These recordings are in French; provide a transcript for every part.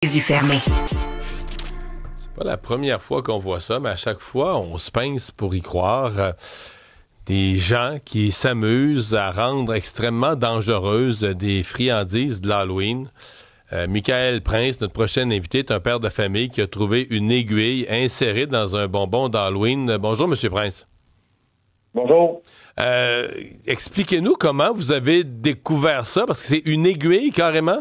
Les yeux fermés. C'est pas la première fois qu'on voit ça, mais à chaque fois, on se pince pour y croire. Des gens qui s'amusent à rendre extrêmement dangereuses des friandises de l'Halloween. Michael Prince, notre prochain invité, est un père de famille qui a trouvé une aiguille insérée dans un bonbon d'Halloween. Bonjour, M. Prince. Bonjour. Expliquez-nous comment vous avez découvert ça, parce que c'est une aiguille, carrément?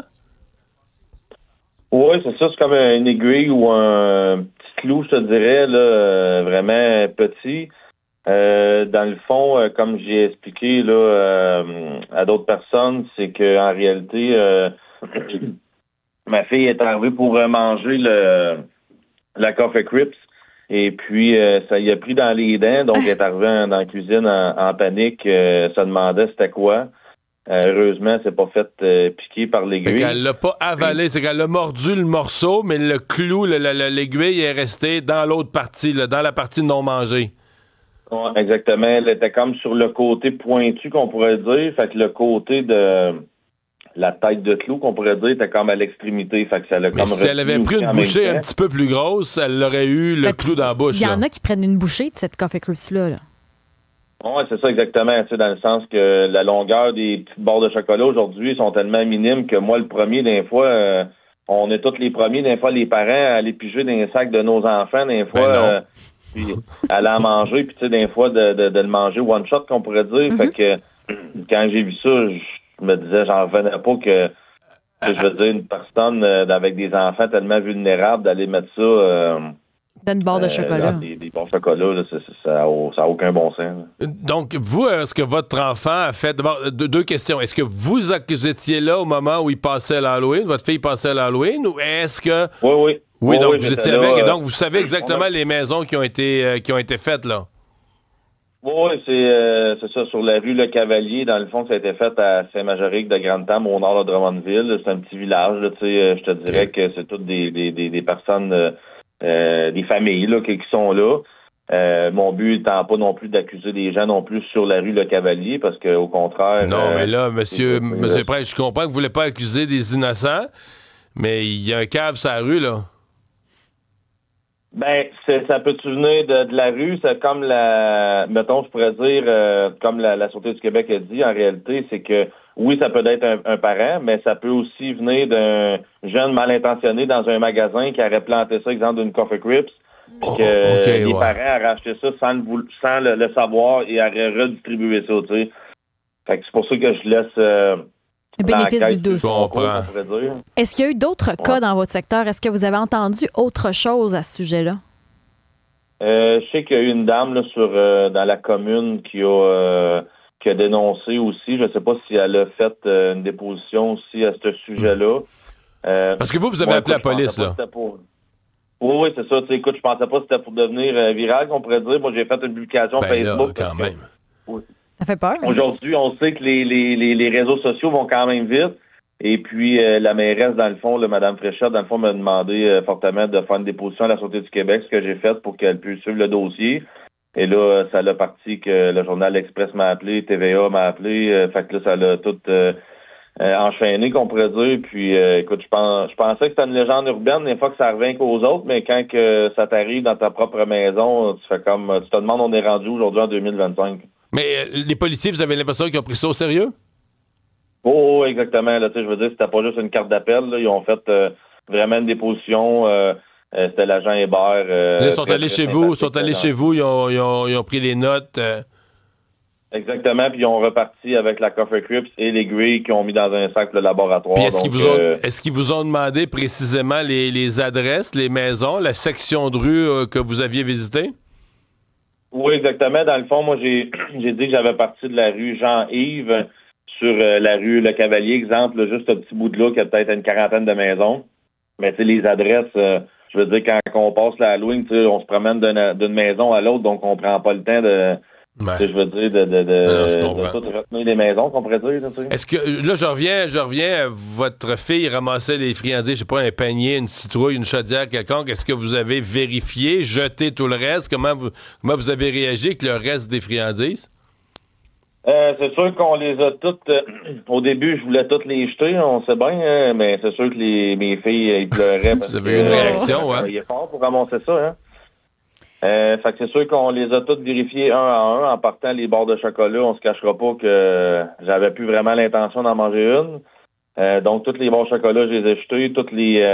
Oui, c'est ça. C'est comme une aiguille ou un petit clou, je te dirais, là, vraiment petit. Dans le fond, comme j'ai expliqué là à d'autres personnes, c'est que en réalité, ma fille est arrivée pour manger la Coffee Crips. Et puis, ça y a pris dans les dents. Donc, elle est arrivée dans la cuisine en panique. Se demandait c'était quoi. Heureusement, c'est pas fait piquer par l'aiguille. Elle l'a pas avalé, c'est qu'elle a mordu le morceau, mais le clou, l'aiguille est restée dans l'autre partie, là, dans la partie non mangée. Ouais, exactement. Elle était comme sur le côté pointu, qu'on pourrait dire. Fait que le côté de la tête de clou, qu'on pourrait dire, était comme à l'extrémité. Fait que ça l'a comme si elle avait pris une bouchée un petit peu plus grosse, elle aurait eu le clou dans la bouche. Il y en a qui prennent une bouchée de cette Coffee Crips-là. Là. Oui, c'est ça exactement, tu sais, dans le sens que la longueur des petites barres de chocolat aujourd'hui sont tellement minimes que moi, le premier, des fois, on est tous les premiers, des fois, les parents à aller piger dans les sacs de nos enfants, des fois, puis aller en manger, puis tu sais, des fois, de le manger one shot, qu'on pourrait dire. Fait que quand j'ai vu ça, je me disais, j'en revenais pas que je veux dire, une personne avec des enfants tellement vulnérables, d'aller mettre ça... dans une barre de chocolat. Des barres de chocolat, là, ça n'a aucun bon sens. Là. Donc, vous, est-ce que votre enfant a fait... D'abord, deux questions. Est-ce que vous étiez là au moment où il passait l'Halloween, votre fille passait l'Halloween, ou est-ce que... Oui. Oui, donc vous étiez avec, et donc vous savez exactement les maisons qui ont été faites, là. Oui, c'est ça, sur la rue Le Cavalier, dans le fond, ça a été fait à Saint-Majorique de Grande-Tame, au nord de Drummondville. C'est un petit village, là, tu sais, je te dirais que c'est toutes des personnes... des familles là, qui sont là. Mon but étant pas non plus d'accuser des gens non plus sur la rue Le Cavalier, parce que au contraire... Non, mais là, monsieur Prince, je comprends que vous voulez pas accuser des innocents, mais il y a un cave sur la rue, là. Ben, ça peut-tu venir de la rue? C'est comme mettons, je pourrais dire, comme la Sûreté du Québec a dit, en réalité, c'est que oui, ça peut être un parent, mais ça peut aussi venir d'un jeune mal intentionné dans un magasin qui aurait planté ça, exemple, d'une Coffee Crips, puis que les parents auraient acheté ça sans le savoir et auraient redistribué ça, tu sais. Fait que c'est pour ça que je laisse... le bénéfice du doute. Est-ce qu'il y a eu d'autres cas dans votre secteur? Est-ce que vous avez entendu autre chose à ce sujet-là? Je sais qu'il y a eu une dame là, dans la commune qui a dénoncé aussi. Je ne sais pas si elle a fait une déposition aussi à ce sujet-là. Parce que vous avez appelé la police, là. Oui, c'est ça. Écoute, je pensais pas que c'était pour devenir viral, qu'on pourrait dire. Moi, j'ai fait une publication Facebook. Là, quand même. Ça fait peur. Aujourd'hui, on sait que les réseaux sociaux vont quand même vite. Et puis, la mairesse, dans le fond, Mme Fréchette, dans le fond, m'a demandé fortement de faire une déposition à la Sûreté du Québec, ce que j'ai fait pour qu'elle puisse suivre le dossier. Et là, ça l'a parti que le journal L'Express m'a appelé, TVA m'a appelé. Fait que là, ça l'a tout enchaîné, qu'on pourrait dire. Puis, écoute, je pensais que c'était une légende urbaine, des fois que ça revient qu'aux autres, mais quand que ça t'arrive dans ta propre maison, tu fais comme... Tu te demandes, on est rendu aujourd'hui en 2025. Mais les policiers, vous avez l'impression qu'ils ont pris ça au sérieux? Oh, exactement. Là, je veux dire, c'était pas juste une carte d'appel. Là, ils ont fait vraiment une déposition. C'était l'agent Hébert. Ils sont allés chez vous, ils ont pris les notes. Exactement, puis ils ont reparti avec la Coffee Crips et l'aiguille qu'ils ont mis dans un sac de laboratoire. Puis est-ce qu'ils vous ont demandé précisément les adresses, les maisons, la section de rue que vous aviez visitée? Oui, exactement. Dans le fond, moi, j'ai dit que j'avais parti de la rue Jean-Yves sur la rue Le Cavalier, exemple, là, juste un petit bout de là, qui a peut-être une quarantaine de maisons. Mais tu sais, les adresses, je veux dire, quand on passe la Halloween, on se promène d'une maison à l'autre, donc on prend pas le temps de... Ouais. Je veux dire, de tout retenir les maisons, qu'on pourrait dire. Est-ce que, là, je reviens, votre fille ramassait les friandises, je sais pas, un panier, une citrouille, une chaudière quelconque. Est-ce que vous avez vérifié, jeté tout le reste? Comment vous avez réagi avec le reste des friandises? C'est sûr qu'on les a toutes... au début, je voulais toutes les jeter, on sait bien, mais c'est sûr que mes filles, ils pleuraient. Vous avez eu une réaction, Il est fort pour ramasser ça, hein. Fait que c'est sûr qu'on les a toutes vérifiées un à un. En partant les barres de chocolat, on se cachera pas que j'avais plus vraiment l'intention d'en manger une. Donc, toutes les barres de chocolat, je les ai jetées. Toutes les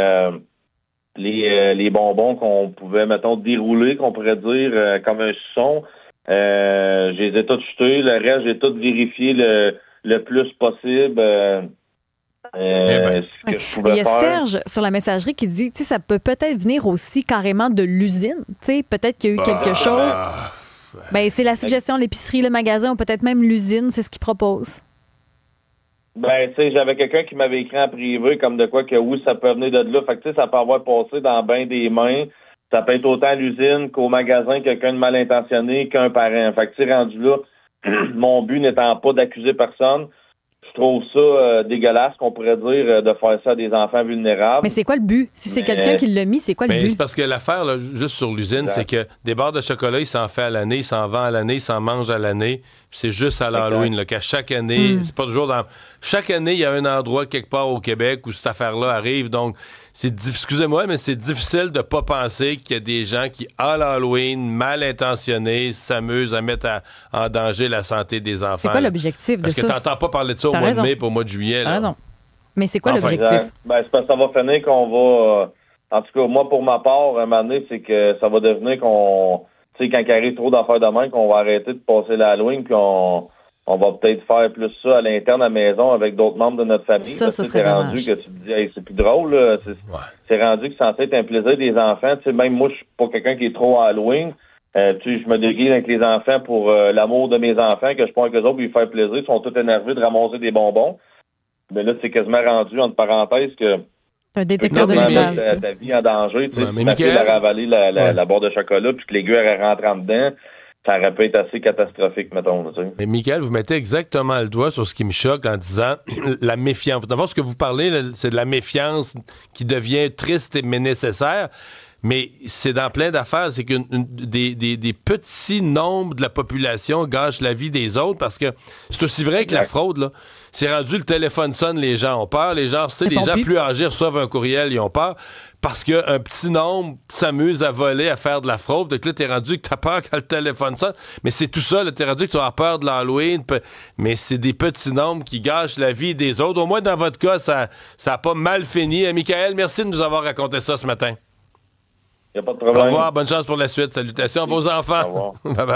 bonbons qu'on pouvait, mettons, dérouler, qu'on pourrait dire, comme un suçon, je les ai toutes jetées. Le reste, j'ai tout vérifié le plus possible. Il y a Serge sur la messagerie qui dit, tu sais, ça peut peut-être venir aussi carrément de l'usine. Tu sais, peut-être qu'il y a eu quelque chose. Ben, c'est la suggestion, l'épicerie, le magasin, ou peut-être même l'usine, c'est ce qu'ils proposent. Ben, tu sais, j'avais quelqu'un qui m'avait écrit en privé comme de quoi que oui, ça peut venir de là. Fait que tu sais, ça peut avoir passé dans bien des mains. Ça peut être autant à l'usine qu'au magasin, quelqu'un de mal intentionné, qu'un parent. Fait que tu sais, rendu là, mon but n'étant pas d'accuser personne, je trouve ça dégueulasse, qu'on pourrait dire, de faire ça à des enfants vulnérables. Mais c'est quoi le but? Si c'est quelqu'un qui l'a mis, c'est quoi le but? C'est parce que l'affaire, là, juste sur l'usine, c'est que des barres de chocolat, il s'en fait à l'année, il s'en vend à l'année, il s'en mange à l'année. C'est juste à l'Halloween, là, qu'à chaque année, c'est pas toujours dans... Chaque année, il y a un endroit quelque part au Québec où cette affaire-là arrive. Donc, excusez-moi, mais c'est difficile de pas penser qu'il y a des gens qui, à l'Halloween, mal intentionnés, s'amusent à mettre en danger la santé des enfants. C'est quoi l'objectif de ça? Parce que t'entends pas parler de ça au mois de mai et au mois de juillet. Là. Non. Mais c'est quoi l'objectif? Ben, c'est parce que ça va finir qu'on va... en tout cas, moi, pour ma part, à un moment donné, c'est que ça va devenir qu'on... Tu sais, quand il arrive trop d'affaires de main, qu'on va arrêter de passer l'Halloween, puis on va peut-être faire plus ça à l'interne à la maison avec d'autres membres de notre famille. Ça serait rendu que tu te dis, hey, c'est plus drôle, là. C'est rendu que c'est censé être un plaisir des enfants. Tu sais, même moi, je suis pas quelqu'un qui est trop à Halloween. Tu sais, je me déguise avec les enfants pour l'amour de mes enfants, que je pense que les autres, pour lui faire plaisir. Ils sont tous énervés de ramasser des bonbons. Mais là, c'est quasiment rendu, entre parenthèses, que un détecteur de métal. Ta vie en danger. Tu sais, si ma fille Michael... a ravalé la barre de chocolat puis que l'aiguille est rentrée en dedans, ça aurait pu être assez catastrophique, mettons. Tu sais. Mais Michael, vous mettez exactement le doigt sur ce qui me choque en disant la méfiance. D'abord, ce que vous parlez, là, c'est de la méfiance qui devient triste mais nécessaire. Mais c'est dans plein d'affaires. C'est que des petits nombres de la population gâchent la vie des autres parce que c'est aussi vrai que la fraude, là. C'est rendu, le téléphone sonne, les gens ont peur. Les gens, tu sais, les gens plus âgés reçoivent un courriel, ils ont peur parce qu'un petit nombre s'amuse à voler, à faire de la fraude. Donc là, t'es rendu que t'as peur quand le téléphone sonne. Mais c'est tout ça, là, t'es rendu que tu as peur de l'Halloween. Mais c'est des petits nombres qui gâchent la vie des autres. Au moins, dans votre cas, ça a pas mal fini. Michael, merci de nous avoir raconté ça ce matin. Il n'y a pas de problème. Au revoir, bonne chance pour la suite. Salutations à vos enfants. Au revoir. Bye bye.